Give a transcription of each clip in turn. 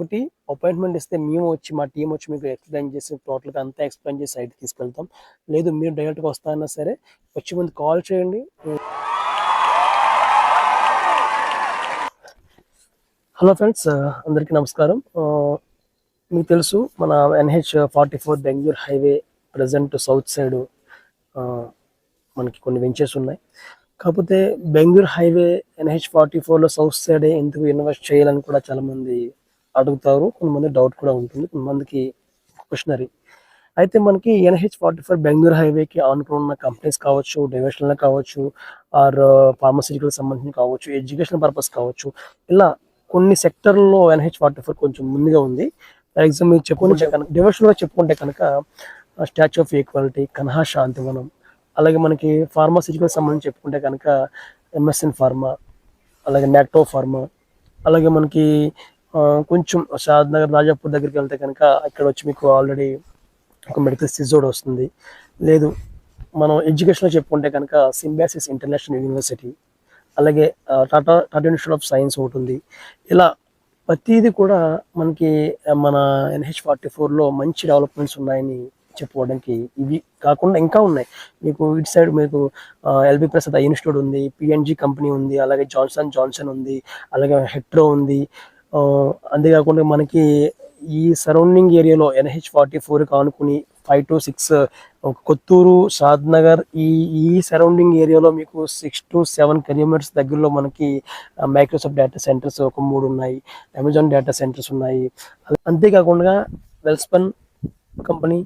ఒకటి అపాయింట్మెంట్ ఇస్తే మేము వచ్చి మా టీం వచ్చి మీకు ఎక్స్ప్లెయిన్ చేసి టోటల్గా అంతా ఎక్స్ప్లెయిన్ చేసి సైట్కి తీసుకెళ్తాం. లేదు మీరు డైరెక్ట్గా వస్తారన్నా సరే వచ్చి ముందు కాల్ చేయండి. హలో ఫ్రెండ్స్, అందరికీ నమస్కారం. మీకు తెలుసు మన NH44 Bengaluru highway present south side మనకి కొన్ని వెంచర్స్ ఉన్నాయి. కాకపోతే బెంగళూరు హైవే NH44లో సౌత్ సైడ్ ఎందుకు ఇన్వెస్ట్ చేయాలని కూడా చాలామంది అడుగుతారు. కొంతమంది డౌట్ కూడా ఉంటుంది, కొంతమందికి క్వశ్చనరీ. అయితే మనకి NH44 బెంగళూరు హైవేకి ఆనుకుని ఉన్న కంపెనీస్ కావచ్చు, డైవర్షన్లు కావచ్చు, ఆర్ ఫార్మసిటికల్ సంబంధించి కావచ్చు, ఎడ్యుకేషన్ పర్పస్ కావచ్చు, ఇలా కొన్ని సెక్టర్లో NH44 కొంచెం ముందుగా ఉంది. ఫర్ ఎగ్జాంపుల్ చెప్పుకుంటే కనుక డైవర్షన్గా చెప్పుకుంటే కనుక statue of equality, Kanha Shantivanam, అలాగే మనకి ఫార్మాసిటికల్ సంబంధించి చెప్పుకుంటే కనుక MSN ఫార్మా, అలాగే నాక్టో ఫార్మా, అలాగే మనకి కొంచెం షాద్ నగర్ రాజాపూర్ దగ్గరికి వెళ్తే కనుక ఇక్కడ వచ్చి మీకు ఆల్రెడీ ఒక మెడికల్ సిజోడ్ వస్తుంది. లేదు మనం ఎడ్యుకేషన్లో చెప్పుకుంటే కనుక సింబాసిస్ ఇంటర్నేషనల్ యూనివర్సిటీ, అలాగే టాటా ఇన్స్టిట్యూట్ ఆఫ్ సైన్స్ ఒకటి ఉంది. ఇలా ప్రతిదీ కూడా మనకి మన NH44లో మంచి డెవలప్మెంట్స్ ఉన్నాయని చెప్పుకోవడానికి. ఇవి కాకుండా ఇంకా ఉన్నాయి. మీకు ఇటు సైడ్ మీకు LB ప్రసాద్ ఇన్స్టిట్యూట్ ఉంది, PNG కంపెనీ ఉంది, అలాగే జాన్సన్ ఉంది, అలాగే హెట్రో ఉంది. అంతేకాకుండా మనకి ఈ సరౌండింగ్ ఏరియాలో NH44 ఆనుకుని 5 to 6 కొత్తూరు, షాద్ నగర్, ఈ సరౌండింగ్ ఏరియాలో మీకు 6 to 7 కిలోమీటర్స్ దగ్గరలో మనకి మైక్రోసాఫ్ట్ డేటా సెంటర్స్ ఒక 3 ఉన్నాయి, అమెజాన్ డేటా సెంటర్స్ ఉన్నాయి. అంతేకాకుండా వెల్స్పన్ కంపెనీ,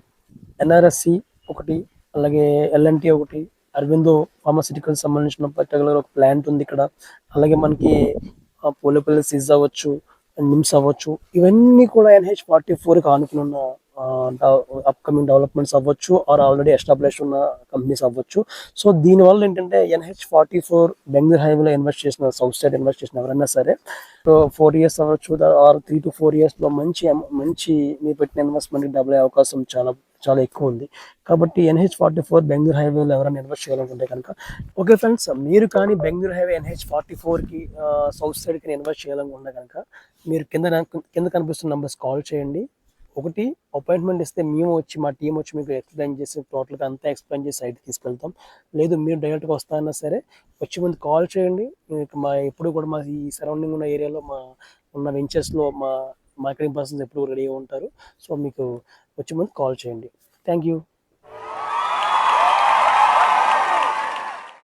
NRSC ఒకటి, అలాగే LNT ఒకటి, అరవిందో ఫార్మాసిటికల్ సంబంధించిన పర్టికులర్ ఒక ప్లాంట్ ఉంది ఇక్కడ. అలాగే మనకి పోలేపల్లి సిజ్ అవ్వచ్చు, నిమ్స్ అవ్వచ్చు, ఇవన్నీ కూడా NH44కి ఆనుకుని ఉన్న అప్కమింగ్ డెవలప్మెంట్స్ అవ్వచ్చు, ఆర్ ఆల్రెడీ ఎస్టాబ్లిష్ ఉన్న కంపెనీస్ అవ్వచ్చు. సో దీనివల్ల ఏంటంటే NH44 బెంగళూరు హైవేలో ఇన్వెస్ట్ చేసిన, సౌత్ సైడ్ ఇన్వెస్ట్ చేసిన ఎవరైనా సరే 4 years అవ్వచ్చు, ఆర్ 3 to 4 yearsలో మంచి మీరు పెట్టిన ఇన్వెస్ట్మెంట్కి డబుల్ అయ్యే అవకాశం చాలా ఎక్కువ ఉంది. కాబట్టి NH44 బెంగళూరు హైవేలో ఎవరైనా ఇన్వెస్ట్ చేయాలనుకుంటే కనుక ఓకే ఫ్రెండ్స్, మీరు కానీ బెంగళూరు హైవే NH44కి సౌత్ సైడ్కి ఇన్వెస్ట్ చేయాలనుకుంటే కనుక మీరు కింద కనిపిస్తున్న నెంబర్స్ కాల్ చేయండి. ఒకటి అపాయింట్మెంట్ ఇస్తే మేము వచ్చి మా టీం వచ్చి మీకు ఎక్స్ప్లెయిన్ చేసి టోటల్గా అంతా ఎక్స్ప్లెయిన్ చేసి సైట్కి తీసుకెళ్తాం. లేదు మీరు డైరెక్ట్గా వస్తారన్నా సరే వచ్చి ముందు కాల్ చేయండి. మా ఎప్పుడు కూడా మా ఈ సరౌండింగ్ ఉన్న ఏరియాలో ఉన్న వెంచర్స్లో మార్కెటింగ్ పర్సన్స్ ఎప్పుడు రెడీగా ఉంటారు. సో మీకు వచ్చి ముందు కాల్ చేయండి. Thank you.